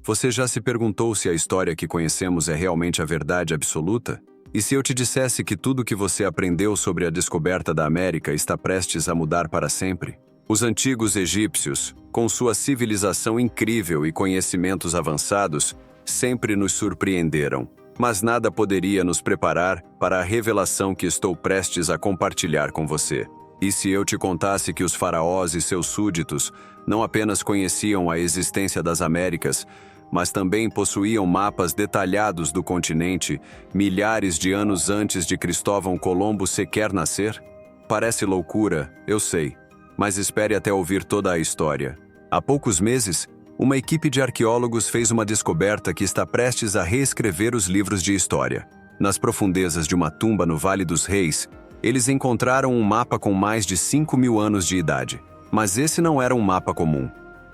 Você já se perguntou se a história que conhecemos é realmente a verdade absoluta? E se eu te dissesse que tudo o que você aprendeu sobre a descoberta da América está prestes a mudar para sempre? Os antigos egípcios, com sua civilização incrível e conhecimentos avançados, sempre nos surpreenderam, mas nada poderia nos preparar para a revelação que estou prestes a compartilhar com você. E se eu te contasse que os faraós e seus súditos não apenas conheciam a existência das Américas, mas também possuíam mapas detalhados do continente milhares de anos antes de Cristóvão Colombo sequer nascer? Parece loucura, eu sei, mas espere até ouvir toda a história. Há poucos meses, uma equipe de arqueólogos fez uma descoberta que está prestes a reescrever os livros de história. Nas profundezas de uma tumba no Vale dos Reis, eles encontraram um mapa com mais de 5.000 anos de idade. Mas esse não era um mapa comum.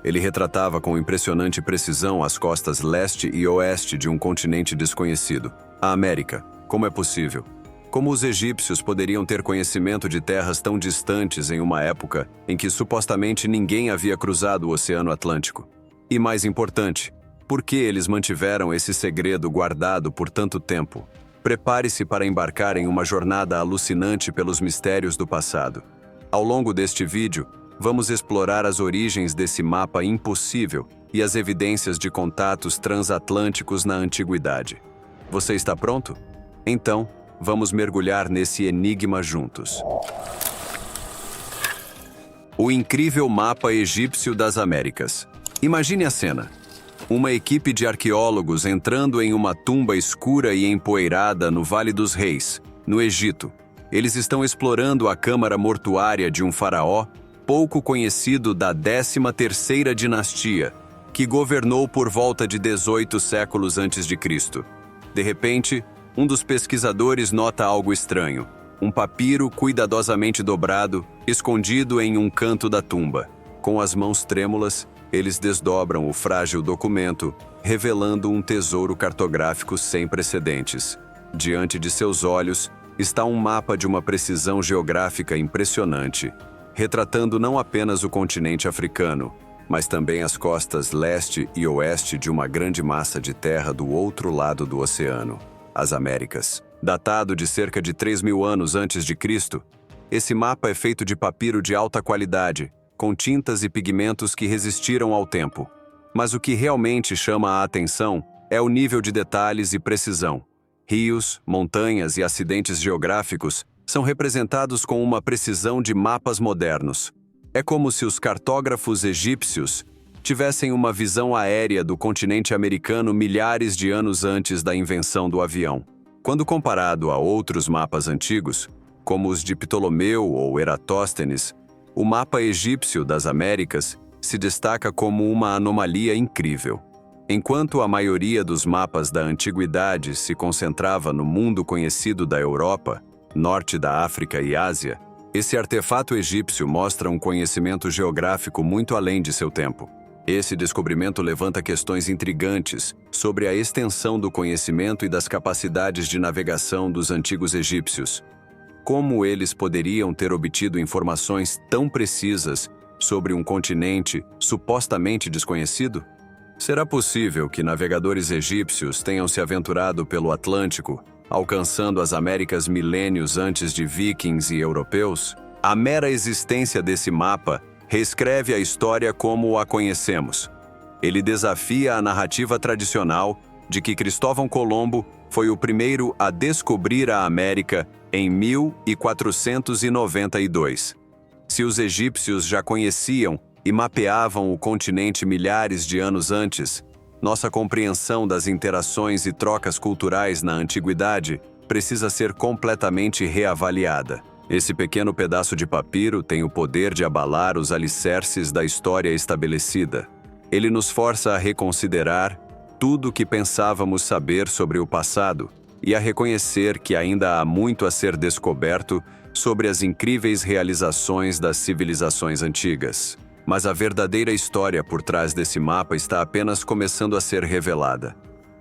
Ele retratava com impressionante precisão as costas leste e oeste de um continente desconhecido, a América. Como é possível? Como os egípcios poderiam ter conhecimento de terras tão distantes em uma época em que supostamente ninguém havia cruzado o Oceano Atlântico? E mais importante, por que eles mantiveram esse segredo guardado por tanto tempo? Prepare-se para embarcar em uma jornada alucinante pelos mistérios do passado. Ao longo deste vídeo, vamos explorar as origens desse mapa impossível e as evidências de contatos transatlânticos na antiguidade. Você está pronto? Então, vamos mergulhar nesse enigma juntos. O incrível mapa egípcio das Américas. Imagine a cena. Uma equipe de arqueólogos entrando em uma tumba escura e empoeirada no Vale dos Reis, no Egito. Eles estão explorando a câmara mortuária de um faraó pouco conhecido da 13ª dinastia, que governou por volta de 18 séculos antes de Cristo. De repente, um dos pesquisadores nota algo estranho. Um papiro cuidadosamente dobrado, escondido em um canto da tumba. Com as mãos trêmulas, eles desdobram o frágil documento, revelando um tesouro cartográfico sem precedentes. Diante de seus olhos, está um mapa de uma precisão geográfica impressionante, retratando não apenas o continente africano, mas também as costas leste e oeste de uma grande massa de terra do outro lado do oceano, as Américas. Datado de cerca de 3.000 anos antes de Cristo, esse mapa é feito de papiro de alta qualidade, com tintas e pigmentos que resistiram ao tempo. Mas o que realmente chama a atenção é o nível de detalhes e precisão. Rios, montanhas e acidentes geográficos são representados com uma precisão de mapas modernos. É como se os cartógrafos egípcios tivessem uma visão aérea do continente americano milhares de anos antes da invenção do avião. Quando comparado a outros mapas antigos, como os de Ptolomeu ou Eratóstenes, o mapa egípcio das Américas se destaca como uma anomalia incrível. Enquanto a maioria dos mapas da antiguidade se concentrava no mundo conhecido da Europa, norte da África e Ásia, esse artefato egípcio mostra um conhecimento geográfico muito além de seu tempo. Esse descobrimento levanta questões intrigantes sobre a extensão do conhecimento e das capacidades de navegação dos antigos egípcios. Como eles poderiam ter obtido informações tão precisas sobre um continente supostamente desconhecido? Será possível que navegadores egípcios tenham se aventurado pelo Atlântico, alcançando as Américas milênios antes de vikings e europeus? A mera existência desse mapa reescreve a história como a conhecemos. Ele desafia a narrativa tradicional de que Cristóvão Colombo foi o primeiro a descobrir a América em 1492. Se os egípcios já conheciam e mapeavam o continente milhares de anos antes, nossa compreensão das interações e trocas culturais na antiguidade precisa ser completamente reavaliada. Esse pequeno pedaço de papiro tem o poder de abalar os alicerces da história estabelecida. Ele nos força a reconsiderar tudo o que pensávamos saber sobre o passado e a reconhecer que ainda há muito a ser descoberto sobre as incríveis realizações das civilizações antigas. Mas a verdadeira história por trás desse mapa está apenas começando a ser revelada.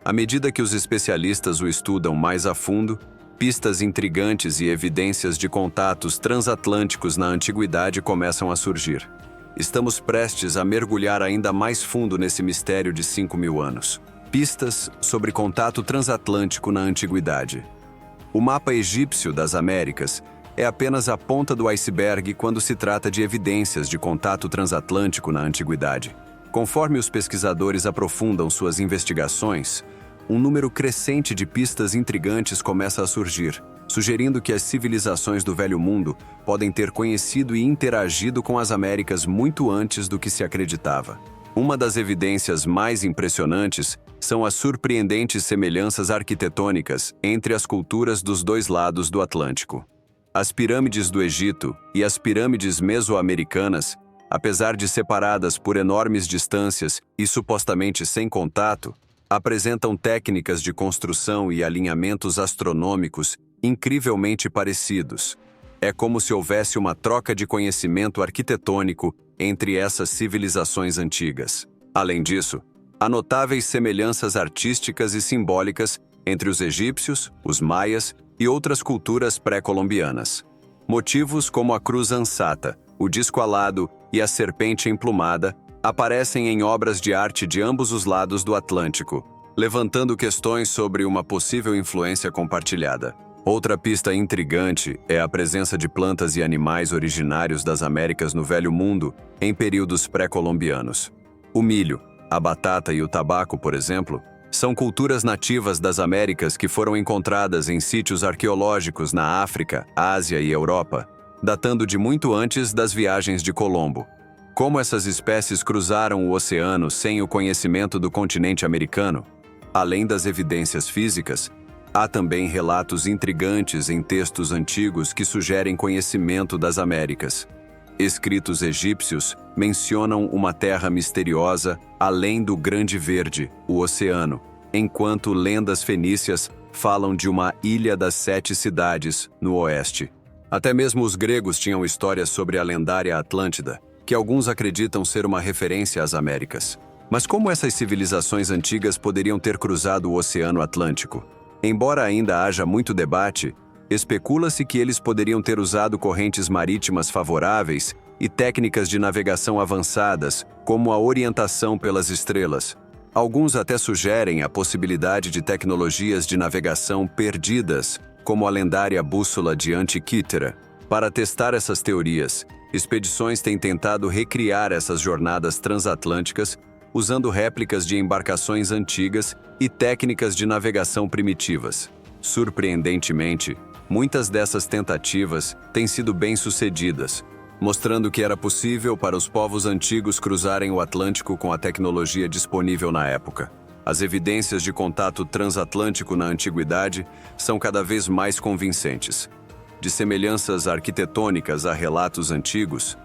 À medida que os especialistas o estudam mais a fundo, pistas intrigantes e evidências de contatos transatlânticos na antiguidade começam a surgir. Estamos prestes a mergulhar ainda mais fundo nesse mistério de 5.000 anos. Pistas sobre contato transatlântico na antiguidade. O mapa egípcio das Américas é apenas a ponta do iceberg quando se trata de evidências de contato transatlântico na antiguidade. Conforme os pesquisadores aprofundam suas investigações, um número crescente de pistas intrigantes começa a surgir, sugerindo que as civilizações do Velho Mundo podem ter conhecido e interagido com as Américas muito antes do que se acreditava. Uma das evidências mais impressionantes são as surpreendentes semelhanças arquitetônicas entre as culturas dos dois lados do Atlântico. As pirâmides do Egito e as pirâmides mesoamericanas, apesar de separadas por enormes distâncias e supostamente sem contato, apresentam técnicas de construção e alinhamentos astronômicos incrivelmente parecidos. É como se houvesse uma troca de conhecimento arquitetônico entre essas civilizações antigas. Além disso, há notáveis semelhanças artísticas e simbólicas entre os egípcios, os maias e outras culturas pré-colombianas. Motivos como a cruz ansata, o disco alado e a serpente emplumada aparecem em obras de arte de ambos os lados do Atlântico, levantando questões sobre uma possível influência compartilhada. Outra pista intrigante é a presença de plantas e animais originários das Américas no Velho Mundo em períodos pré-colombianos. O milho, a batata e o tabaco, por exemplo, são culturas nativas das Américas que foram encontradas em sítios arqueológicos na África, Ásia e Europa, datando de muito antes das viagens de Colombo. Como essas espécies cruzaram o oceano sem o conhecimento do continente americano? Além das evidências físicas, há também relatos intrigantes em textos antigos que sugerem conhecimento das Américas. Escritos egípcios mencionam uma terra misteriosa além do Grande Verde, o oceano, enquanto lendas fenícias falam de uma Ilha das Sete Cidades, no oeste. Até mesmo os gregos tinham histórias sobre a lendária Atlântida, que alguns acreditam ser uma referência às Américas. Mas como essas civilizações antigas poderiam ter cruzado o Oceano Atlântico? Embora ainda haja muito debate, especula-se que eles poderiam ter usado correntes marítimas favoráveis e técnicas de navegação avançadas, como a orientação pelas estrelas. Alguns até sugerem a possibilidade de tecnologias de navegação perdidas, como a lendária bússola de Antiquítera. Para testar essas teorias, expedições têm tentado recriar essas jornadas transatlânticas usando réplicas de embarcações antigas e técnicas de navegação primitivas. Surpreendentemente, muitas dessas tentativas têm sido bem-sucedidas, mostrando que era possível para os povos antigos cruzarem o Atlântico com a tecnologia disponível na época. As evidências de contato transatlântico na antiguidade são cada vez mais convincentes. De semelhanças arquitetônicas a relatos antigos,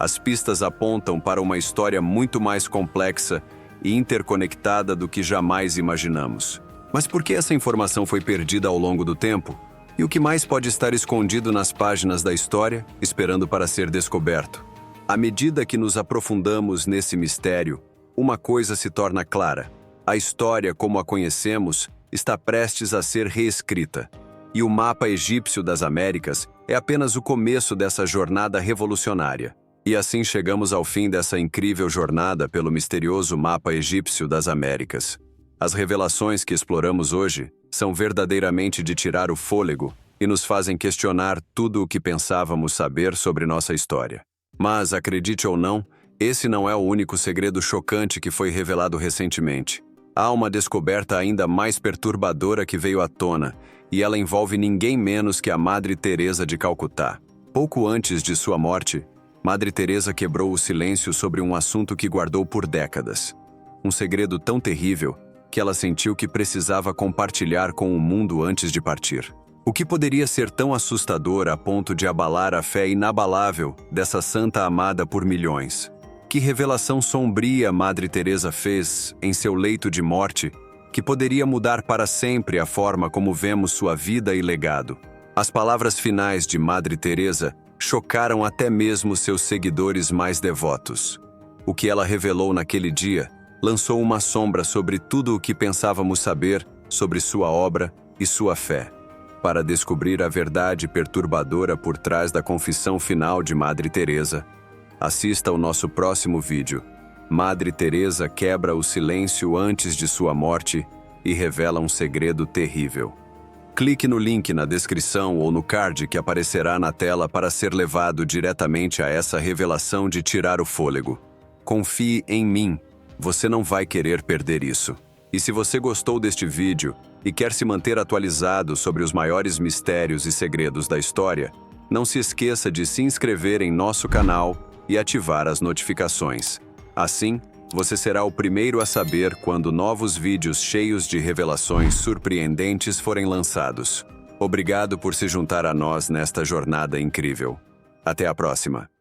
as pistas apontam para uma história muito mais complexa e interconectada do que jamais imaginamos. Mas por que essa informação foi perdida ao longo do tempo? E o que mais pode estar escondido nas páginas da história, esperando para ser descoberto? À medida que nos aprofundamos nesse mistério, uma coisa se torna clara. A história, como a conhecemos, está prestes a ser reescrita. E o mapa egípcio das Américas é apenas o começo dessa jornada revolucionária. E assim chegamos ao fim dessa incrível jornada pelo misterioso mapa egípcio das Américas. As revelações que exploramos hoje são verdadeiramente de tirar o fôlego e nos fazem questionar tudo o que pensávamos saber sobre nossa história. Mas, acredite ou não, esse não é o único segredo chocante que foi revelado recentemente. Há uma descoberta ainda mais perturbadora que veio à tona, e ela envolve ninguém menos que a Madre Teresa de Calcutá. Pouco antes de sua morte, Madre Teresa quebrou o silêncio sobre um assunto que guardou por décadas. Um segredo tão terrível que ela sentiu que precisava compartilhar com o mundo antes de partir. O que poderia ser tão assustador a ponto de abalar a fé inabalável dessa santa amada por milhões? Que revelação sombria Madre Teresa fez em seu leito de morte que poderia mudar para sempre a forma como vemos sua vida e legado? As palavras finais de Madre Teresa chocaram até mesmo seus seguidores mais devotos. O que ela revelou naquele dia lançou uma sombra sobre tudo o que pensávamos saber sobre sua obra e sua fé. Para descobrir a verdade perturbadora por trás da confissão final de Madre Teresa, Assista ao nosso próximo vídeo. Madre Teresa quebra o silêncio antes de sua morte e revela um segredo terrível. Clique no link na descrição ou no card que aparecerá na tela para ser levado diretamente a essa revelação de tirar o fôlego. Confie em mim, você não vai querer perder isso. E se você gostou deste vídeo e quer se manter atualizado sobre os maiores mistérios e segredos da história, não se esqueça de se inscrever em nosso canal e ativar as notificações. Assim, você será o primeiro a saber quando novos vídeos cheios de revelações surpreendentes forem lançados. Obrigado por se juntar a nós nesta jornada incrível. Até a próxima!